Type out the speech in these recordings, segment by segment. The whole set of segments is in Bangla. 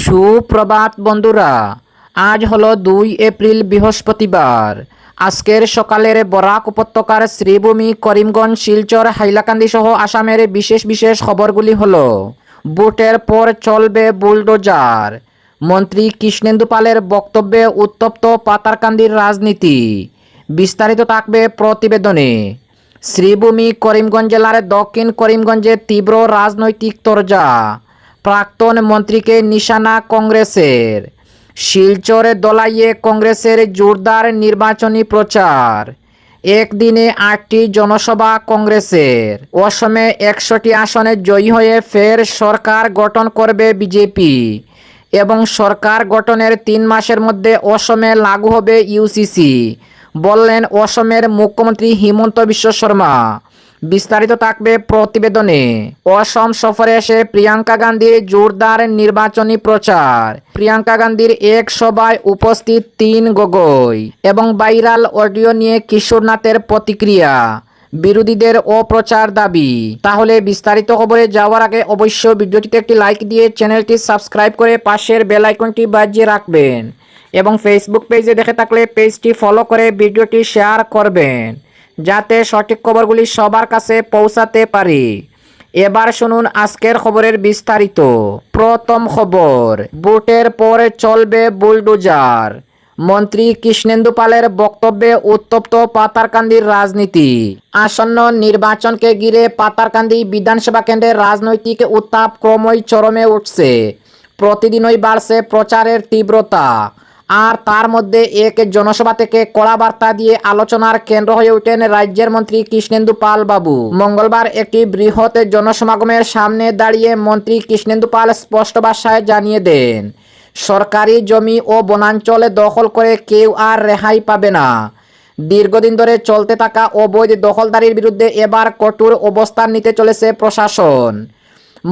সুপ্রভাত বন্ধুরা, আজ হলো 2 এপ্রিল বৃহস্পতিবার। আজকের সকালের বরাক উপত্যকার শ্রীভূমি, করিমগঞ্জ, শিলচর, হাইলাকান্দি সহ আসামের বিশেষ বিশেষ খবরগুলি হলো: ভোটের পর চলবে বুলডোজার, মন্ত্রী কৃষ্ণেন্দু পালের বক্তব্যে উত্তপ্ত পাতারকান্দির রাজনীতি। বিস্তারিত থাকবে প্রতিবেদনে। শ্রীভূমি, করিমগঞ্জ জেলার দক্ষিণ করিমগঞ্জে তীব্র রাজনৈতিক তরজা, প্রাক্তন মন্ত্রীকে নিশানা কংগ্রেসের। শিলচরে দলাইয়ে কংগ্রেসের জোরদার নির্বাচনী প্রচার। একদিনে 8টি জনসভা কংগ্রেসের। অসমে 100টি আসনে জয়ী হয়ে ফের সরকার গঠন করবে বিজেপি এবং সরকার গঠনের 3 মাসের মধ্যে অসমে লাগু হবে ইউসিসি, বললেন অসমের মুখ্যমন্ত্রী হিমন্ত বিশ্ব শর্মা। বিস্তারিত থাকবে প্রতিবেদনে। অসম সফরে এসে প্রিয়াঙ্কা গান্ধীর জোরদার নির্বাচনী প্রচার। প্রিয়াঙ্কা গান্ধীর এক সভায় উপস্থিত 3 গগৈ এবং ভাইরাল অডিও নিয়ে কিশোরনাথের প্রতিক্রিয়া, বিরোধীদের অপ্রচার দাবি। তাহলে বিস্তারিত খবরে যাওয়ার আগে অবশ্যই ভিডিওটিতে একটি লাইক দিয়ে চ্যানেলটি সাবস্ক্রাইব করে পাশের বেল আইকনটি বাজিয়ে রাখবেন এবং ফেসবুক পেজে দেখে থাকলে পেজটি ফলো করে ভিডিওটি শেয়ার করবেন, যাতে সঠিক খবরগুলি সবার কাছে পৌঁছাতে পারে। এবার শুনুন আজকের খবরের বিস্তারিত। প্রথম খবর, ভোটের পরে চলবে বুলডোজার, মন্ত্রী কৃষ্ণেন্দু পালের বক্তব্যে উত্তপ্ত পাতারকান্দির রাজনীতি। আসন্ন নির্বাচনকে ঘিরে পাতারকান্দি বিধানসভা কেন্দ্রের রাজনৈতিক উত্তাপ ক্রমই চরমে উঠছে। প্রতিদিনই বাড়ছে প্রচারের তীব্রতা, আর তার মধ্যে এক জনসভা থেকে কড়া বার্তা দিয়ে আলোচনার কেন্দ্র হয়ে ওঠেন রাজ্যের মন্ত্রী কৃষ্ণেন্দু পাল বাবু। মঙ্গলবার একটি বৃহৎ জনসমাগমের সামনে দাঁড়িয়ে মন্ত্রী কৃষ্ণেন্দু পাল স্পষ্ট ভাষায় জানিয়ে দেন, সরকারি জমি ও বনাঞ্চলে দখল করে কেউ আর রেহাই পাবে না। দীর্ঘদিন ধরে চলতে থাকা অবৈধ দখলদারির বিরুদ্ধে এবার কঠোর অবস্থান নিতে চলেছে প্রশাসন।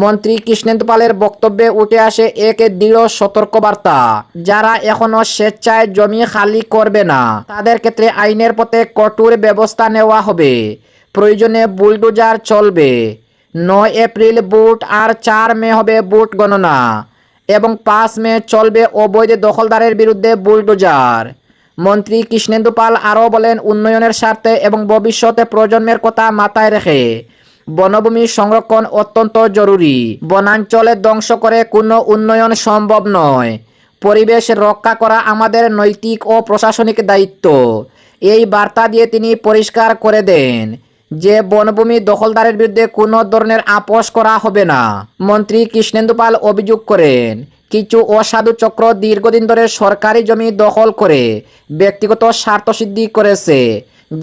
মন্ত্রী কৃষ্ণেন্দু পালের বক্তব্যে উঠে আসে এক দৃঢ় সতর্কবার্তা। যারা এখনো স্বেচ্ছায় জমি খালি করবে না, তাদের ক্ষেত্রে আইনের পথে কঠোর ব্যবস্থা নেওয়া হবে। প্রয়োজনে বুলডোজার চলবে। 9 এপ্রিল ভোট আর 4 মে হবে ভোট গণনা এবং 5 মে চলবে অবৈধ দখলদারের বিরুদ্ধে বুলডোজার। মন্ত্রী কৃষ্ণেন্দু পাল আরও বলেন, উন্নয়নের স্বার্থে এবং ভবিষ্যতে প্রজন্মের কথা মাথায় রেখে বনভূমি সংরক্ষণ অত্যন্ত জরুরি। বনাঞ্চলে ধ্বংস করে কোনো উন্নয়ন সম্ভব নয়। পরিবেশ রক্ষা করা আমাদের নৈতিক ও প্রশাসনিক দায়িত্ব। এই বার্তা দিয়ে তিনি পরিষ্কার করে দেন যে বনভূমি দখলদারের বিরুদ্ধে কোনো ধরনের আপোষ করা হবে না। মন্ত্রী কৃষ্ণেন্দু পাল অভিযোগ করেন, কিছু অসাধু চক্র দীর্ঘদিন ধরে সরকারি জমি দখল করে ব্যক্তিগত স্বার্থসিদ্ধি করেছে,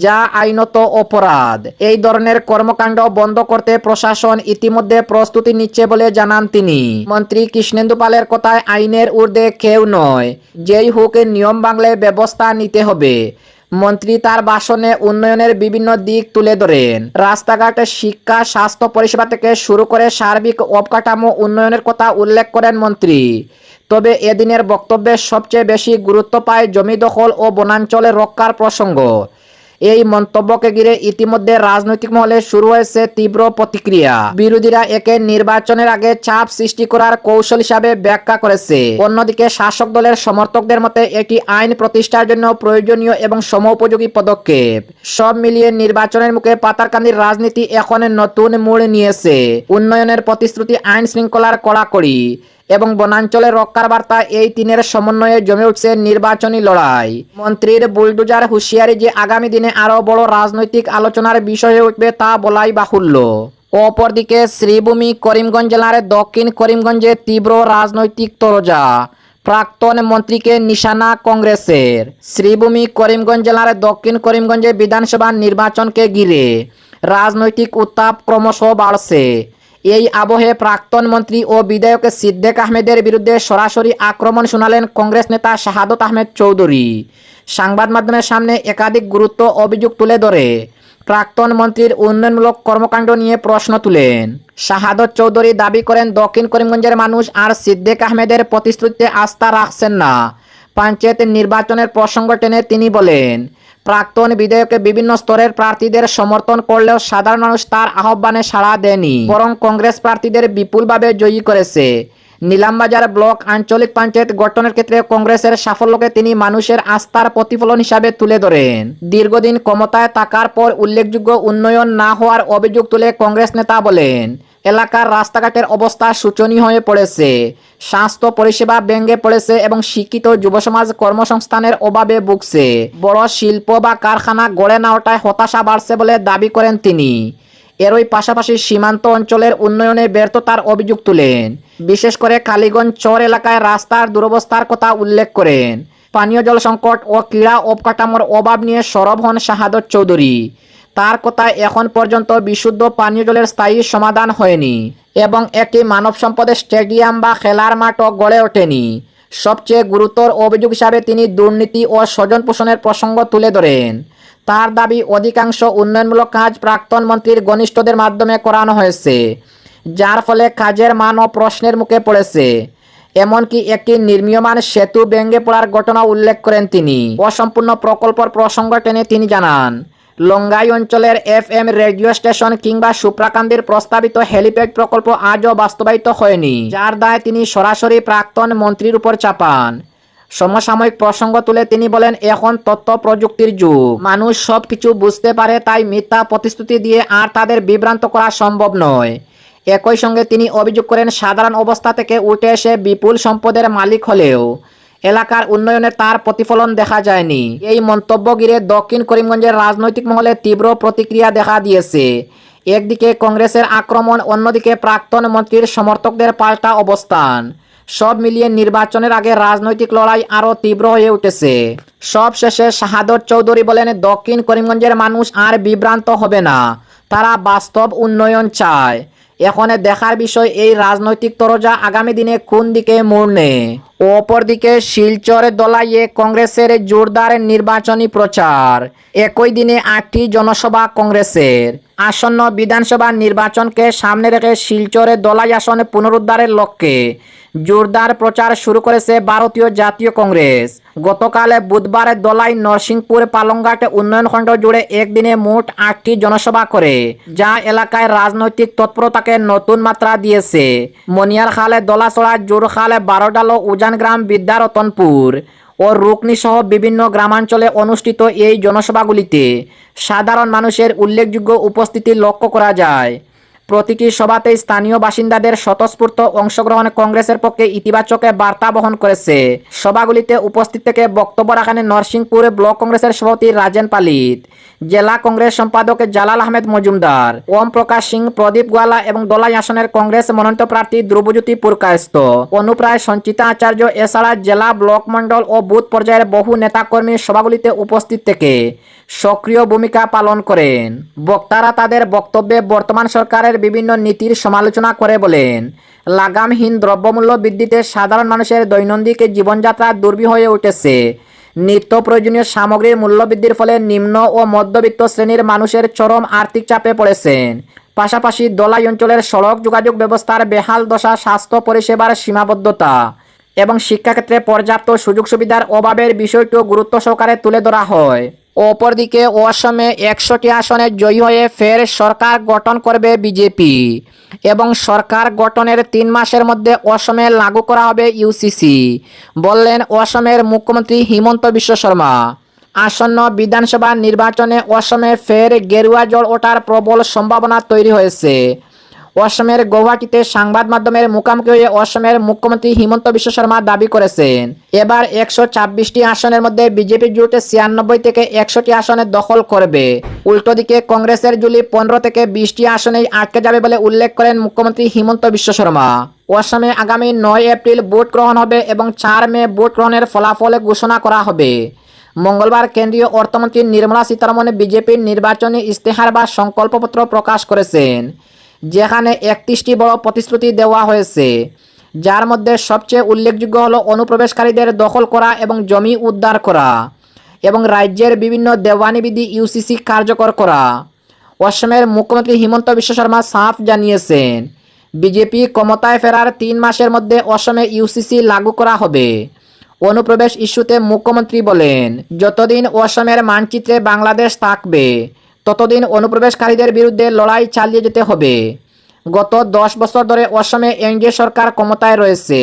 যা আইনত অপরাধ। এই ধরনের কর্মকাণ্ড বন্ধ করতে প্রশাসন ইতিমধ্যে প্রস্তুতি নিচ্ছে বলে জানান তিনি। মন্ত্রী কৃষ্ণেন্দু পালের কথায় আইনের ঊর্ধ্বে কেউ নয়, যেই হোক নিয়ম ভাঙলে ব্যবস্থা নিতে হবে। মন্ত্রী তার ভাষণে উন্নয়নের বিভিন্ন দিক তুলে ধরেন। রাস্তাঘাট, শিক্ষা, স্বাস্থ্য পরিষেবা থেকে শুরু করে সার্বিক অবকাঠামো উন্নয়নের কথা উল্লেখ করেন মন্ত্রী। তবে এদিনের বক্তব্যে সবচেয়ে বেশি গুরুত্ব পায় জমি দখল ও বনাঞ্চলে রক্ষার প্রসঙ্গ। এই মন্তব্যকে ঘিরে ইতিমধ্যে রাজনৈতিক মহলে শুরু হয়েছে তীব্র প্রতিক্রিয়া। বিরোধীরা একে নির্বাচনের আগে চাপ সৃষ্টি করার কৌশল হিসাবে ব্যাখ্যা করেছে। অন্যদিকে শাসক দলের সমর্থকদের মতে এটি আইন প্রতিষ্ঠার জন্য প্রয়োজনীয় এবং সময়োপযোগী পদক্ষেপ। সব মিলিয়ে নির্বাচনের মুখে পাতারকান্দির রাজনীতি এখন নতুন মোড় নিয়েছে। উন্নয়নের প্রতিশ্রুতি, আইন শৃঙ্খলার কড়াকড়ি এবং বনাঞ্চলে রক্ষার বার্তা, এই 3-এর সমন্বয়ে জমে উঠছে নির্বাচনী লড়াই। মন্ত্রীর বুলডোজার হুঁশিয়ারি যে আগামী দিনে আরও বড় রাজনৈতিক আলোচনার বিষয় হয়ে উঠবে তা বলাই বাহুল্য। অপরদিকে শ্রীভূমি, করিমগঞ্জ জেলার দক্ষিণ করিমগঞ্জে তীব্র রাজনৈতিক তরজা, প্রাক্তন মন্ত্রীকে নিশানা কংগ্রেসের। শ্রীভূমি, করিমগঞ্জ জেলার দক্ষিণ করিমগঞ্জে বিধানসভা নির্বাচনকে ঘিরে রাজনৈতিক উত্তাপ ক্রমশ বাড়ছে। এই আবহে প্রাক্তন মন্ত্রী ও বিধায়ক সিদ্দিক আহমেদের বিরুদ্ধে সরাসরি আক্রমণ শোনালেন কংগ্রেস নেতা শাহাদত আহমেদ চৌধুরী। সংবাদ মাধ্যমের সামনে একাধিক গুরুত্ব অভিযোগ তুলে ধরে প্রাক্তন মন্ত্রীর উন্নয়নমূলক কর্মকাণ্ড নিয়ে প্রশ্ন তুলেন। শাহাদত চৌধুরী দাবি করেন, দক্ষিণ করিমগঞ্জের মানুষ আর সিদ্দিক আহমেদের প্রতিশ্রুতিতে আস্থা রাখছেন না। পঞ্চায়েত নির্বাচনের প্রসঙ্গ টেনে তিনি বলেন, প্রাক্তন বিধায়ক বিভিন্ন স্তরের প্রার্থীদের সমর্থন করলেও সাধারণ মানুষ তার আহ্বানে সাড়া দেয়নি, বরং কংগ্রেস প্রার্থীদের বিপুলভাবে জয়ী করেছে। নীলামবাজার ব্লক আঞ্চলিক পঞ্চায়েত গঠনের ক্ষেত্রে কংগ্রেসের সাফল্যকে তিনি মানুষের আস্থার প্রতিফলন হিসাবে তুলে ধরেন। দীর্ঘদিন ক্ষমতায় থাকার পর উল্লেখযোগ্য উন্নয়ন না হওয়ার অভিযোগ তুলে কংগ্রেস নেতা বলেন, এলাকার রাস্তাঘাটের অবস্থা শোচনীয় হয়ে পড়েছে, স্বাস্থ্য পরিষেবা ভেঙে পড়েছে এবং শিক্ষিত যুবসমাজ কর্মসংস্থানের অভাবে ভুগছে। বড় শিল্প বা কারখানা গড়ে না ওঠায় হতাশা বাড়ছে বলে দাবি করেন তিনি। এরই পাশাপাশি সীমান্ত অঞ্চলের উন্নয়নে ব্যর্থতার অভিযোগ তুলেন। বিশেষ করে কালীগঞ্জ চর এলাকায় রাস্তার দুরবস্থার কথা উল্লেখ করেন। পানীয় জল সংকট ও ক্রীড়া অবকাঠামোর অভাব নিয়ে সরব হন শাহাদত চৌধুরী। তার কথায় এখন পর্যন্ত বিশুদ্ধ পানীয় জলের স্থায়ী সমাধান হয়নি এবং একটি মানব সম্পদের স্টেডিয়াম বা খেলার মাঠও গড়ে ওঠেনি। সবচেয়ে গুরুতর অভিযোগ হিসাবে তিনি দুর্নীতি ও স্বজন পোষণের প্রসঙ্গ তুলে ধরেন। তার দাবি, অধিকাংশ উন্নয়নমূলক কাজ প্রাক্তন মন্ত্রীর ঘনিষ্ঠদের মাধ্যমে করানো হয়েছে, যার ফলে কাজের মানও প্রশ্নের মুখে পড়েছে। এমনকি একটি নির্মীয়মান সেতু ভেঙে পড়ার ঘটনা উল্লেখ করেন তিনি। অসম্পূর্ণ প্রকল্পের প্রসঙ্গ টেনে তিনি জানান, লঙ্গাই অঞ্চলের FM রেডিও স্টেশন কিংবা সুপ্রাকান্দির প্রস্তাবিত হেলিপ্যাড প্রকল্প আজও বাস্তবায়িত হয়নি, যার দায় তিনি সরাসরি প্রাক্তন মন্ত্রীর উপর চাপান। সমসাময়িক প্রসঙ্গ তুলে তিনি বলেন, এখন তথ্য প্রযুক্তির যুগ, মানুষ সবকিছু বুঝতে পারে, তাই মিথ্যা প্রতিশ্রুতি দিয়ে আর তাদের বিভ্রান্ত করা সম্ভব নয়। একই সঙ্গে তিনি অভিযোগ করেন, সাধারণ অবস্থা থেকে উঠে এসে বিপুল সম্পদের মালিক হলেও এলাকার উন্নয়নে তার প্রতিফলন দেখা যায়নি। এই মন্তব্য ঘিরে দক্ষিণ করিমগঞ্জের রাজনৈতিক মহলে তীব্র প্রতিক্রিয়া দেখা দিয়েছে। একদিকে কংগ্রেসের আক্রমণ, অন্যদিকে প্রাক্তন মন্ত্রীর সমর্থকদের পাল্টা অবস্থান। সব মিলিয়ে নির্বাচনের আগে রাজনৈতিক লড়াই আরও তীব্র হয়ে উঠেছে। সব শেষে শাহাদত চৌধুরী বলেন, দক্ষিণ করিমগঞ্জের মানুষ আর বিভ্রান্ত হবে না, তারা বাস্তব উন্নয়ন চায়। এখন দেখার বিষয় এই রাজনৈতিক তরজা আগামী দিনে কোন দিকে মোড় নেয়। অপরদিকে শিলচর দলাইয়ে কংগ্রেসের জোরদার নির্বাচনী প্রচার। একই দিনে 8টি জনসভা কংগ্রেসের। আসন্ন বিধানসভা নির্বাচনকে সামনে রেখে শিলচরে দলাই আসন পুনরুদ্ধারের লক্ষ্যে জোরদার প্রচার শুরু করেছে ভারতীয় জাতীয় কংগ্রেস। গতকাল বুধবার দলাই, নরসিংপুর, পালংঘাট উন্নয়ন খণ্ড জুড়ে একদিনে মোট 8টি জনসভা করে, যা এলাকায় রাজনৈতিক তৎপরতাকে নতুন মাত্রা দিয়েছে। মনিয়ারখাল, দলাচড়া, জোরখাল, বারোডাল, উজানগ্রাম, বিদ্যারতনপুর ও রুকনি সহ বিভিন্ন গ্রামাঞ্চলে অনুষ্ঠিত এই জনসভাগুলিতে সাধারণ মানুষের উল্লেখযোগ্য উপস্থিতি লক্ষ্য করা যায়। প্রতিটি সভাতেই স্থানীয় বাসিন্দাদের স্বতঃস্ফূর্ত অংশগ্রহণ কংগ্রেসের পক্ষে ইতিবাচক বার্তা বহন করেছে। সভাগুলিতে উপস্থিত থেকে বক্তব্য রাখেন নরসিংপুর ব্লক কংগ্রেসের সভাপতি রাজেন পালিত, জেলা কংগ্রেস সম্পাদক জালাল আহমেদ মজুমদার, ওম প্রকাশ সিং, প্রদীপ গোয়ালা এবং দলাই আসনের কংগ্রেস মনোনীত প্রার্থী ধ্রুবজ্যোতি পুরকায়স্থ, অনুপ্রায় সঞ্চিতা আচার্য। এছাড়া জেলা, ব্লক মণ্ডল ও বুথ পর্যায়ের বহু নেতাকর্মী সভাগুলিতে উপস্থিত থেকে সক্রিয় ভূমিকা পালন করেন। বক্তারা তাদের বক্তব্যে বর্তমান সরকারের বিভিন্ন নীতির সমালোচনা করে বলেন, লাগামহীন দ্রব্যমূল্য বৃদ্ধিতে সাধারণ মানুষের দৈনন্দিন জীবনযাত্রা দুর্বিহ হয়ে উঠেছে। নিত্য প্রয়োজনীয় সামগ্রীর মূল্যবৃদ্ধির ফলে নিম্ন ও মধ্যবিত্ত শ্রেণীর মানুষের চরম আর্থিক চাপে পড়েছেন। পাশাপাশি দলাই অঞ্চলের সড়ক যোগাযোগ ব্যবস্থার বেহাল দশা, স্বাস্থ্য পরিষেবার সীমাবদ্ধতা এবং শিক্ষাক্ষেত্রে পর্যাপ্ত সুযোগ সুবিধার অভাবের বিষয়টিও গুরুত্ব সহকারে তুলে ধরা হয়। অপরদিকে অসমে 100টি আসনে জয়ী হয়ে ফের সরকার গঠন করবে বিজেপি এবং সরকার গঠনের 3 মাসের মধ্যে অসমে লাগু করা হবে ইউসিসি, বললেন অসমের মুখ্যমন্ত্রী হিমন্ত বিশ্ব শর্মা। আসন্ন বিধানসভা নির্বাচনে অসমে ফের গেরুয়া জল ওঠার প্রবল সম্ভাবনা তৈরি হয়েছে। অসমের গৌহাটিতে সংবাদ মাধ্যমের মুখোমুখি হয়ে অসমের মুখ্যমন্ত্রী হিমন্ত বিশ্ব শর্মা দাবি করেছেন, এবার 126টি আসনের মধ্যে বিজেপি জোট 96 থেকে 100টি আসনে দখল করবে। উল্টো দিকে কংগ্রেসের ঝুলি 15 থেকে 20টি আসনেই আটকে যাবে বলে উল্লেখ করেন মুখ্যমন্ত্রী হিমন্ত বিশ্ব শর্মা। অসমে আগামী 9 এপ্রিল ভোট গ্রহণ হবে এবং 4 মে ভোট গ্রহণের ফলাফল ঘোষণা করা হবে। মঙ্গলবার কেন্দ্রীয় অর্থমন্ত্রী নির্মলা সীতারমণ বিজেপির নির্বাচনী ইস্তেহার বা সংকল্পপত্র প্রকাশ করেছেন, যেখানে 31টি বড় প্রতিশ্রুতি দেওয়া হয়েছে, যার মধ্যে সবচেয়ে উল্লেখযোগ্য হলো অনুপ্রবেশকারীদের দখল করা এবং জমি উদ্ধার করা এবং রাজ্যের বিভিন্ন দেওয়ানি বিধি ইউসিসি কার্যকর করা। অসমের মুখ্যমন্ত্রী হিমন্ত বিশ্ব শর্মা সাফ জানিয়েছেন, বিজেপি ক্ষমতায় ফেরার 3 মাসের মধ্যে অসমে ইউসিসি লাগু করা হবে। অনুপ্রবেশ ইস্যুতে মুখ্যমন্ত্রী বলেন, যতদিন অসমের মানচিত্রে বাংলাদেশ থাকবে ততদিন অনুপ্রবেশকারীদের বিরুদ্ধে লড়াই চালিয়ে যেতে হবে। গত 10 বছর ধরে অসমে এনডিএ সরকার ক্ষমতায় রয়েছে।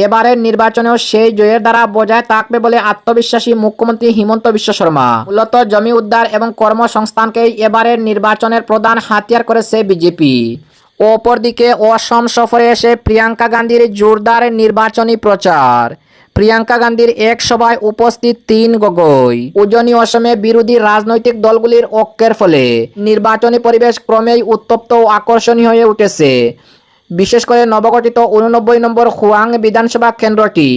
এবারের নির্বাচনেও সেই জয়ের দ্বারা বজায় থাকবে বলে আত্মবিশ্বাসী মুখ্যমন্ত্রী হিমন্ত বিশ্ব শর্মা। মূলত জমি উদ্ধার এবং কর্মসংস্থানকেই এবারের নির্বাচনের প্রধান হাতিয়ার করেছে বিজেপি। অপরদিকে অসম সফরে এসে প্রিয়াঙ্কা গান্ধীর জোরদার নির্বাচনী প্রচার। প্রিয়াঙ্কা গান্ধীর এক সভায় উপস্থিত 3 গগৈ। উজনি অসমে বিরোধী রাজনৈতিক দলগুলির ঐক্যের ফলে নির্বাচনী পরিবেশ ক্রমেই উত্তপ্ত ও আকর্ষণীয় হয়ে উঠেছে। বিশেষ করে নবগঠিত 89 নম্বর খুয়াং বিধানসভা কেন্দ্রটি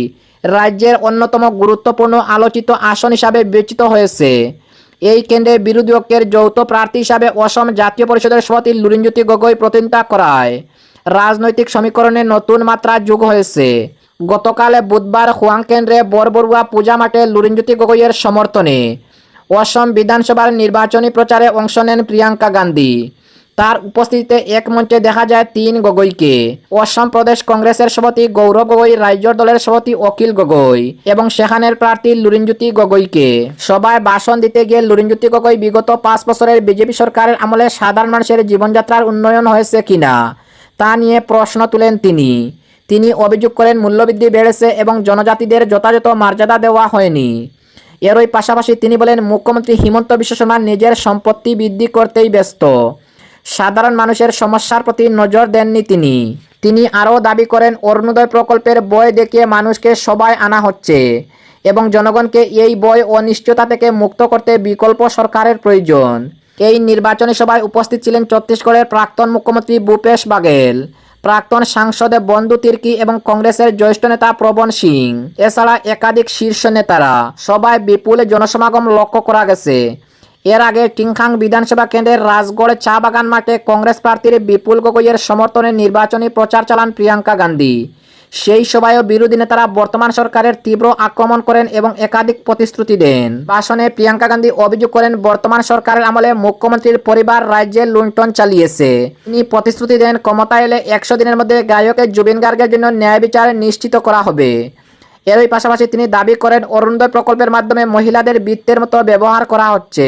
রাজ্যের অন্যতম গুরুত্বপূর্ণ আলোচিত আসন হিসাবে বিবেচিত হয়েছে। এই কেন্দ্রে বিরোধী ঐক্যের যৌথ প্রার্থী হিসাবে অসম জাতীয় পরিষদের সভাপতি লুরিনজ্যোতি গগৈ প্রতিদ্বন্দ্বিতা করায় রাজনৈতিক সমীকরণে নতুন মাত্রা যোগ হয়েছে। গতকাল বুধবার খুয়াং কেন্দ্রে বরবরুয়া পূজা মাঠে লুরিনজ্যোতি গগৈয়ের সমর্থনে অসম বিধানসভার নির্বাচনী প্রচারে অংশ নেন প্রিয়াঙ্কা গান্ধী। তার উপস্থিতিতে এক মঞ্চে দেখা যায় 3 গগৈকে। অসম প্রদেশ কংগ্রেসের সভাপতি গৌরব গগৈ, রাজ্য দলের সভাপতি অখিল গগৈ এবং সেখানের প্রার্থী লুরিনজ্যোতি গগৈকে। সভায় ভাষণ দিতে গিয়ে লুরিনজ্যোতি গগৈ বিগত 5 বছরের বিজেপি সরকারের আমলে সাধারণ মানুষের জীবনযাত্রার উন্নয়ন হয়েছে কিনা তা নিয়ে প্রশ্ন তুলেন তিনি অভিযোগ করেন মূল্যবৃদ্ধি বেড়েছে এবং জনজাতিদের যথাযথ মর্যাদা দেওয়া হয়নি। এরই পাশাপাশি তিনি বলেন মুখ্যমন্ত্রী হিমন্ত বিশ্ব শর্মা নিজের সম্পত্তি বৃদ্ধি করতেই ব্যস্ত, সাধারণ মানুষের সমস্যার প্রতি নজর দেননি তিনি আরও দাবি করেন অরুণোদয় প্রকল্পের বই দেখিয়ে মানুষকে সবাই আনা হচ্ছে এবং জনগণকে এই বই অনিশ্চয়তা থেকে মুক্ত করতে বিকল্প সরকারের প্রয়োজন। এই নির্বাচনী সভায় উপস্থিত ছিলেন ছত্তিশগড়ের প্রাক্তন মুখ্যমন্ত্রী ভূপেশ বাঘেল, প্রাক্তন সাংসদ বন্ধু তির্কি এবং কংগ্রেসের জ্যেষ্ঠ নেতা প্রবণ সিং, এছাড়া একাধিক শীর্ষ নেতারা। সভায় বিপুল জনসমাগম লক্ষ্য করা গেছে। এর আগে টিংখাং বিধানসভা কেন্দ্রের রাজগড় চা বাগান মাঠে কংগ্রেস প্রার্থীর বিপুল গগৈয়ের সমর্থনে নির্বাচনী প্রচার চালান প্রিয়াঙ্কা গান্ধী। সেই সভায়ও বিরোধী নেতারা বর্তমান সরকারের তীব্র আক্রমণ করেন এবং একাধিক প্রতিশ্রুতি দেন। ভাষণে প্রিয়াঙ্কা গান্ধী অভিযোগ করেন বর্তমান সরকারের আমলে মুখ্যমন্ত্রীর পরিবার রাজ্যে লুণ্ঠন চালিয়েছে। তিনি প্রতিশ্রুতি দেন ক্ষমতায় এলে 100 দিনের মধ্যে গায়ক জুবিন গার্গের জন্য ন্যায় বিচার নিশ্চিত করা হবে। এরই পাশাপাশি তিনি দাবি করেন অরুণোদয় প্রকল্পের মাধ্যমে মহিলাদের বৃত্তের মতো ব্যবহার করা হচ্ছে।